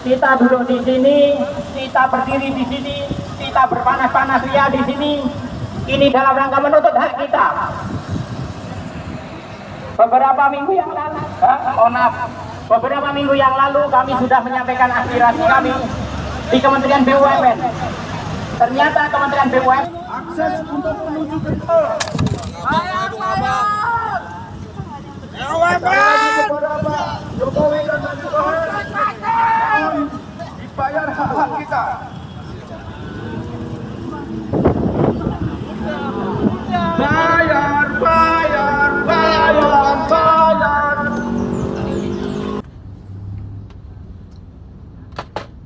kita duduk di sini, kita berdiri di sini, kita berpanas-panas ria di sini. Ini dalam rangka menuntut hak kita. Beberapa minggu yang lalu, beberapa minggu yang lalu kami sudah menyampaikan aspirasi kami di Kementerian BUMN. Ternyata Kementerian BUMN akses untuk menuju ke tol. Jokowi dan Pak Jokowi dibayar hak kita. Bayar.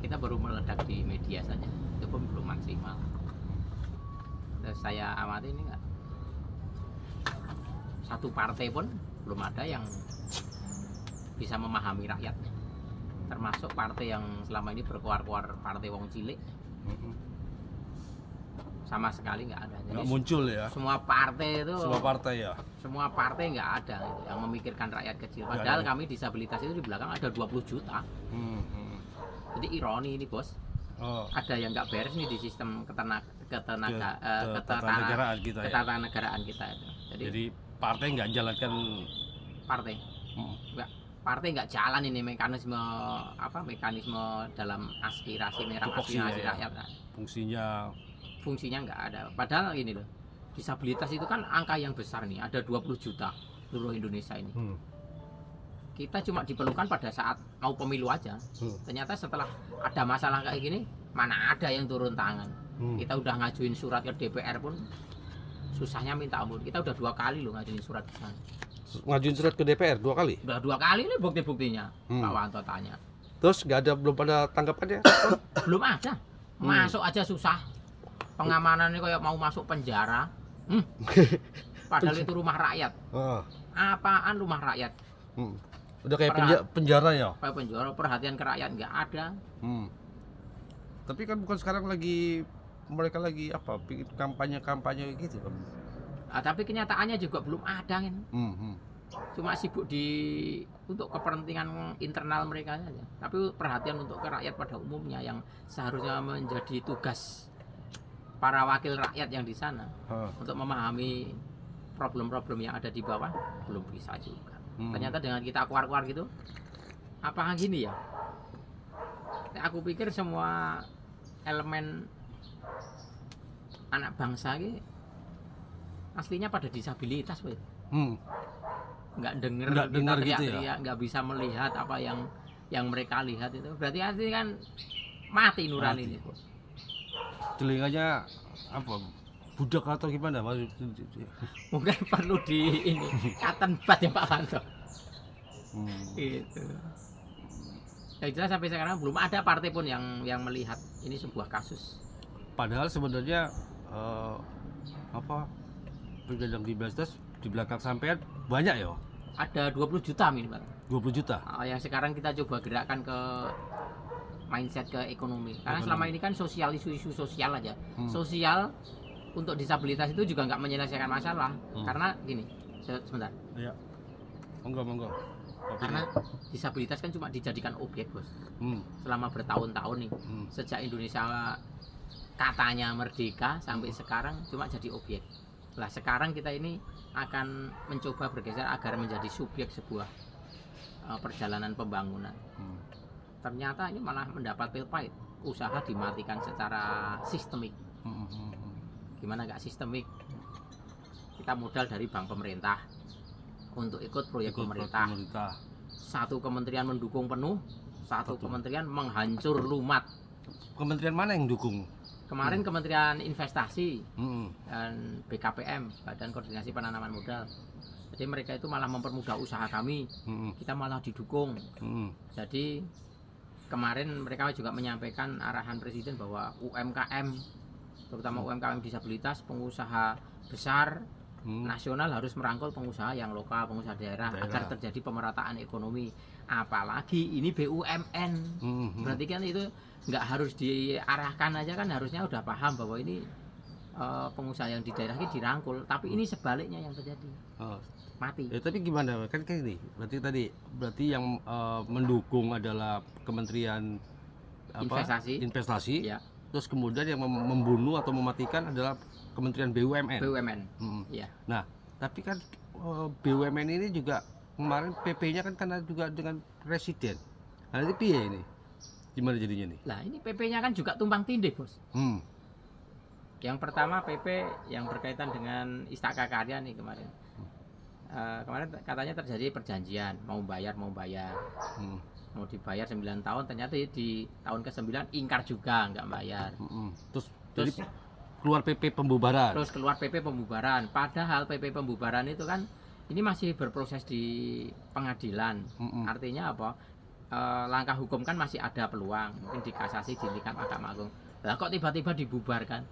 Kita baru meledak di media saja, itu pun belum maksimal. Terus saya amati ini enggak, satu partai pun belum ada yang bisa memahami rakyat, termasuk partai yang selama ini berkuar-kuar partai wong cilik, sama sekali nggak ada. Jadi nggak muncul ya. semua partai itu, Semua partai nggak ada yang memikirkan rakyat kecil. Padahal kami disabilitas itu di belakang ada 20 juta. Jadi ironi ini bos, ada yang nggak beres nih di sistem ketatanegaraan kita. Ketatanegaraan kita itu. Jadi partai nggak jalankan partai nggak jalan ini mekanisme dalam aspirasi rakyat. Fungsinya nggak ada. Padahal ini loh, disabilitas itu kan angka yang besar nih, ada 20 juta seluruh Indonesia ini. Kita cuma diperlukan pada saat mau pemilu aja. Ternyata setelah ada masalah kayak gini, mana ada yang turun tangan. Kita udah ngajuin surat ke DPR pun susahnya minta ampun. Kita udah 2 kali loh ngajuin surat ke sana. Ngajuin surat ke DPR 2 kali? Udah 2 kali nih bukti-buktinya. Pak Wanto tanya. Terus belum pada tanggapannya? Belum ada. Masuk aja susah. Pengamanannya kayak mau masuk penjara. Padahal itu rumah rakyat. Apaan rumah rakyat? Udah kayak penjara ya? Kayak penjara, perhatian ke rakyat nggak ada. Tapi kan bukan sekarang mereka lagi kampanye gitu kan? Tapi kenyataannya juga belum ada kan? Cuma sibuk untuk kepentingan internal mereka saja. Tapi perhatian untuk ke rakyat pada umumnya yang seharusnya menjadi tugas para wakil rakyat yang di sana untuk memahami problem-problem yang ada di bawah belum bisa juga. Ternyata dengan kita keluar-keluar gitu, apakah gini ya? Aku pikir semua elemen anak bangsa ini aslinya pada disabilitas, weh. Nggak dengar gitu ya, nggak bisa melihat apa yang mereka lihat itu. Berarti asli kan mati nurani ini. Telinganya budak atau gimana Mungkin perlu katen bat ya Pak Wanto. Gitu. Yang jelas sampai sekarang belum ada partai pun yang melihat ini sebuah kasus. Padahal sebenarnya pedagang disabilitas di belakang sampean banyak ya? Ada 20 juta minimal. 20 juta? Yang sekarang kita coba gerakkan ke mindset ke ekonomi. Karena selama ini kan sosial, isu-isu sosial aja. Sosial untuk disabilitas itu juga nggak menyelesaikan masalah. Karena gini, sebentar. Iya. Monggo. Karena disabilitas kan cuma dijadikan objek, bos. Selama bertahun-tahun nih, sejak Indonesia katanya merdeka sampai sekarang cuma jadi objek. Lah sekarang kita ini akan mencoba bergeser agar menjadi subjek sebuah perjalanan pembangunan. Ternyata ini malah mendapat pil pahit. Usaha dimatikan secara sistemik. Gimana nggak sistemik? Kita modal dari bank pemerintah untuk ikut proyek pemerintah. Satu kementerian mendukung penuh, satu kementerian menghancur lumat. Kementerian mana yang dukung? Kemarin Kementerian Investasi dan BKPM, Badan Koordinasi Penanaman Modal. Jadi mereka itu malah mempermudah usaha kami, kita malah didukung. Jadi kemarin mereka juga menyampaikan arahan Presiden bahwa UMKM, terutama UMKM disabilitas, pengusaha besar nasional harus merangkul pengusaha yang lokal, pengusaha daerah agar terjadi pemerataan ekonomi. Apalagi ini BUMN, berarti kan itu nggak harus diarahkan aja, kan harusnya udah paham bahwa ini pengusaha yang di daerah ini dirangkul, tapi ini sebaliknya yang terjadi. Mati. Tapi gimana? Kan kayak gini. Berarti yang mendukung adalah Kementerian investasi. Ya. Terus kemudian yang membunuh atau mematikan adalah Kementerian BUMN. BUMN. Ya. Nah, tapi kan BUMN ini juga kemarin PP-nya kan karena juga dengan presiden. Nah, ini piye ini? Gimana jadinya nih? Lah ini PP-nya kan juga tumpang tindih, Bos. Yang pertama PP yang berkaitan dengan Istaka Karya nih kemarin. Kemarin katanya terjadi perjanjian mau bayar. Mau dibayar 9 tahun, ternyata di tahun ke-9 ingkar juga nggak bayar. Terus jadi keluar PP pembubaran. Terus keluar PP pembubaran. Padahal PP pembubaran itu kan ini masih berproses di pengadilan. Artinya apa? Langkah hukum kan masih ada peluang, mungkin dikasasi di tingkat Mahkamah Agung. Lah kok tiba-tiba dibubarkan?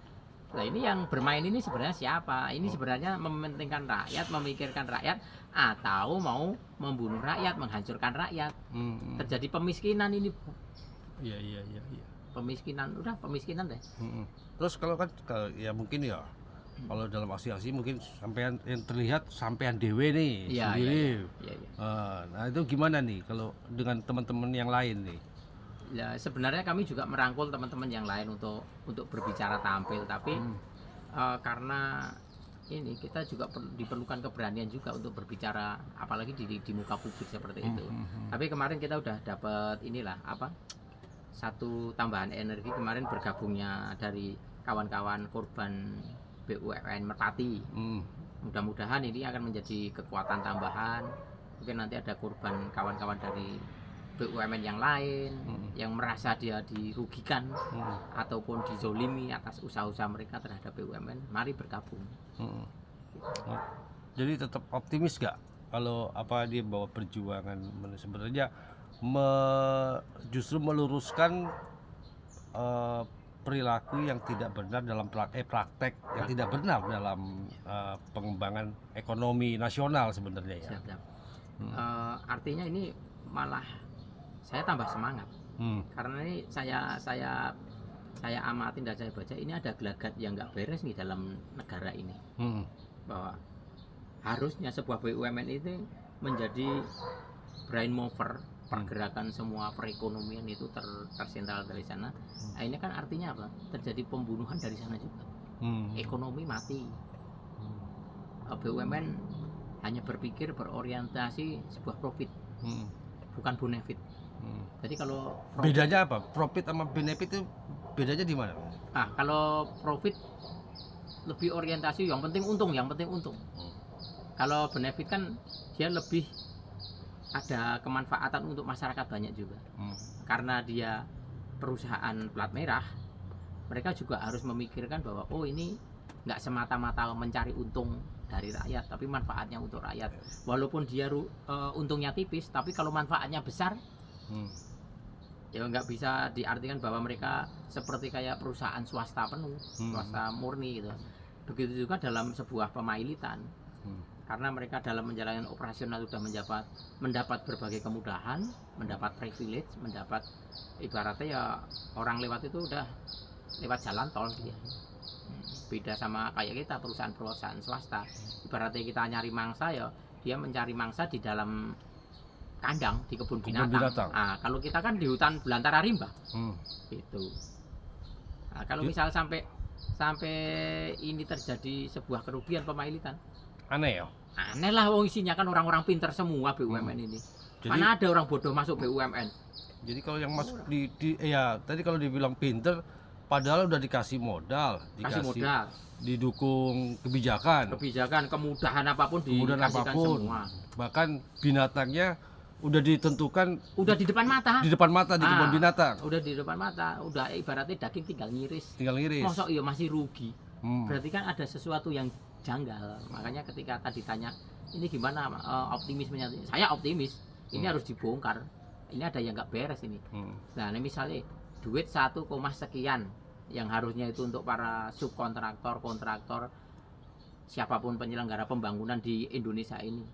Nah ini yang bermain ini sebenarnya siapa? Ini sebenarnya mementingkan rakyat, memikirkan rakyat, atau mau membunuh rakyat, menghancurkan rakyat. Terjadi pemiskinan ini. Iya. Pemiskinan, udah pemiskinan deh. Terus kalau kan ya mungkin ya kalau dalam aksi-aksi mungkin sampean yang terlihat sampean dewe nih sendiri. Iya. Nah itu gimana nih kalau dengan teman-teman yang lain nih? Ya sebenarnya kami juga merangkul teman-teman yang lain untuk berbicara tampil, tapi karena ini kita juga diperlukan keberanian juga untuk berbicara, apalagi di muka publik seperti itu. Tapi kemarin kita udah dapat inilah satu tambahan energi kemarin bergabungnya dari kawan-kawan korban BUMN Merpati. Mudah-mudahan ini akan menjadi kekuatan tambahan. Mungkin nanti ada korban kawan-kawan dari BUMN yang lain yang merasa dia dirugikan ataupun dizolimi atas usaha-usaha mereka terhadap BUMN, mari bergabung. Jadi tetap optimis gak kalau dia bawa perjuangan sebenarnya justru meluruskan perilaku yang tidak benar dalam praktek yang tidak benar dalam pengembangan ekonomi nasional sebenarnya ya. Siap. Artinya ini malah saya tambah semangat karena ini saya amatin dan saya baca ini ada gelagat yang nggak beres nih dalam negara ini, bahwa harusnya sebuah BUMN itu menjadi brain mover pergerakan semua perekonomian itu tersentral dari sana. Nah, ini kan artinya apa? Terjadi pembunuhan dari sana juga. Ekonomi mati. BUMN hanya berpikir berorientasi sebuah profit, bukan benefit. Jadi kalau bedanya apa? Profit sama benefit itu bedanya di mana? Kalau profit lebih orientasi yang penting untung. Kalau benefit kan dia lebih ada kemanfaatan untuk masyarakat banyak juga. Karena dia perusahaan plat merah, mereka juga harus memikirkan bahwa ini nggak semata-mata mencari untung dari rakyat, tapi manfaatnya untuk rakyat. Walaupun dia untungnya tipis, tapi kalau manfaatnya besar, ya nggak bisa diartikan bahwa mereka seperti kayak perusahaan swasta penuh, swasta murni gitu. Begitu juga dalam sebuah pemailitan, karena mereka dalam menjalankan operasional sudah mendapat berbagai kemudahan, mendapat privilege, mendapat ibaratnya ya orang lewat itu udah lewat jalan tol dia. Beda sama kayak kita perusahaan swasta, ibaratnya kita nyari mangsa ya dia mencari mangsa di dalam kandang di kebun binatang. Kalau kita kan di hutan belantara rimba, gitu. Kalau misal sampai ini terjadi sebuah kerugian pemailitan, aneh lah, isinya kan orang-orang pinter semua BUMN ini. Jadi, mana ada orang bodoh masuk BUMN? Jadi kalau yang masuk tadi kalau dibilang pinter, padahal udah dikasih modal, didukung kebijakan, kemudahan apapun dikasihkan semua. Bahkan binatangnya udah ditentukan, udah di depan mata di kebun binatang, udah di depan mata, udah ibaratnya daging tinggal ngiris. Masa iya masih rugi? Berarti kan ada sesuatu yang janggal. Makanya ketika tadi tanya ini gimana optimismenya, saya optimis ini harus dibongkar, ini ada yang nggak beres ini. Nah ini misalnya duit 1, sekian yang harusnya itu untuk para subkontraktor, kontraktor, siapapun penyelenggara pembangunan di Indonesia ini,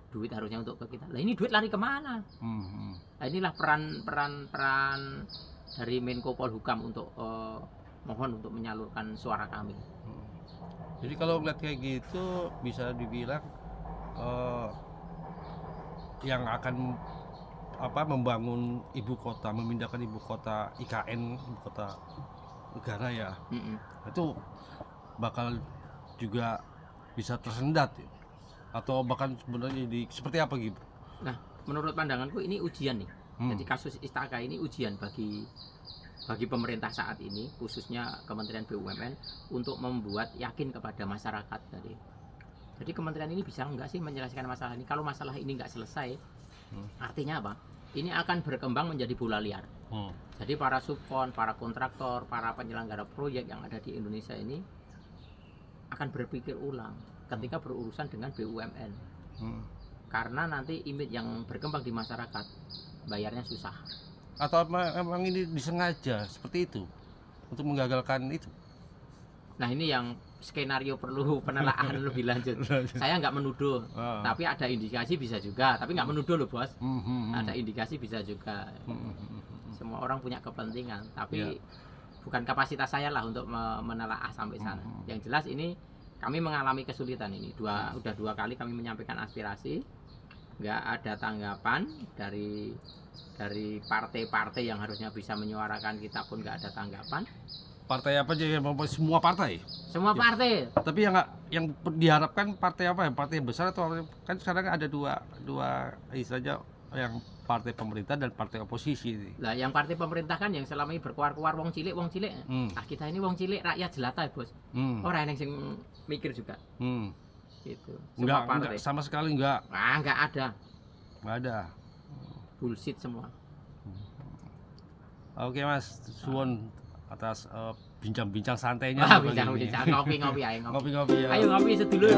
duit harusnya untuk ke kita. Lah ini duit lari kemana? Nah, inilah peran dari Menko Polhukam untuk mohon untuk menyalurkan suara kami. Jadi kalau ngeliat kayak gitu bisa dibilang yang akan membangun ibu kota, memindahkan ibu kota IKN, ibu kota negara ya, itu bakal juga bisa tersendat ya? Atau bahkan sebenarnya seperti apa gitu? Nah, menurut pandanganku ini ujian nih. Jadi kasus Istaka ini ujian bagi pemerintah saat ini, khususnya Kementerian BUMN, untuk membuat yakin kepada masyarakat tadi. Jadi kementerian ini bisa nggak sih menyelesaikan masalah ini? Kalau masalah ini nggak selesai, artinya apa? Ini akan berkembang menjadi bola liar. Jadi para subkon, para kontraktor, para penyelenggara proyek yang ada di Indonesia ini akan berpikir ulang ketika berurusan dengan BUMN. Karena nanti image yang berkembang di masyarakat, bayarnya susah. Atau memang ini disengaja seperti itu untuk menggagalkan itu? Nah, ini yang skenario perlu penelaahan lebih lanjut. Saya nggak menuduh, tapi ada indikasi bisa juga. Tapi nggak menuduh loh bos. Ada indikasi bisa juga. Semua orang punya kepentingan, tapi bukan kapasitas saya lah untuk menelaah sampai sana. Yang jelas ini kami mengalami kesulitan ini. Udah dua kali kami menyampaikan aspirasi, nggak ada tanggapan dari partai-partai yang harusnya bisa menyuarakan kita pun nggak ada tanggapan. Partai apa aja yang semua partai? Semua partai. Tapi yang diharapkan partai apa ya? Partai besar atau kan sekarang ada dua istilahnya, yang partai pemerintah dan partai oposisi. Lah yang partai pemerintah kan yang selama ini berkuar-kuar wong cilik. Ah, kita ini wong cilik, rakyat jelata ya bos. Orang yang mikir juga. Gitu. Enggak, sama sekali enggak. Ah, enggak ada. Enggak ada. Bullshit semua. Oke Mas, suwun atas bincang-bincang santainya. Bincang-bincang, ngopi-ngopi ayo ngopi. Ngopi-ngopi ya. Ayo ngopi sedulur.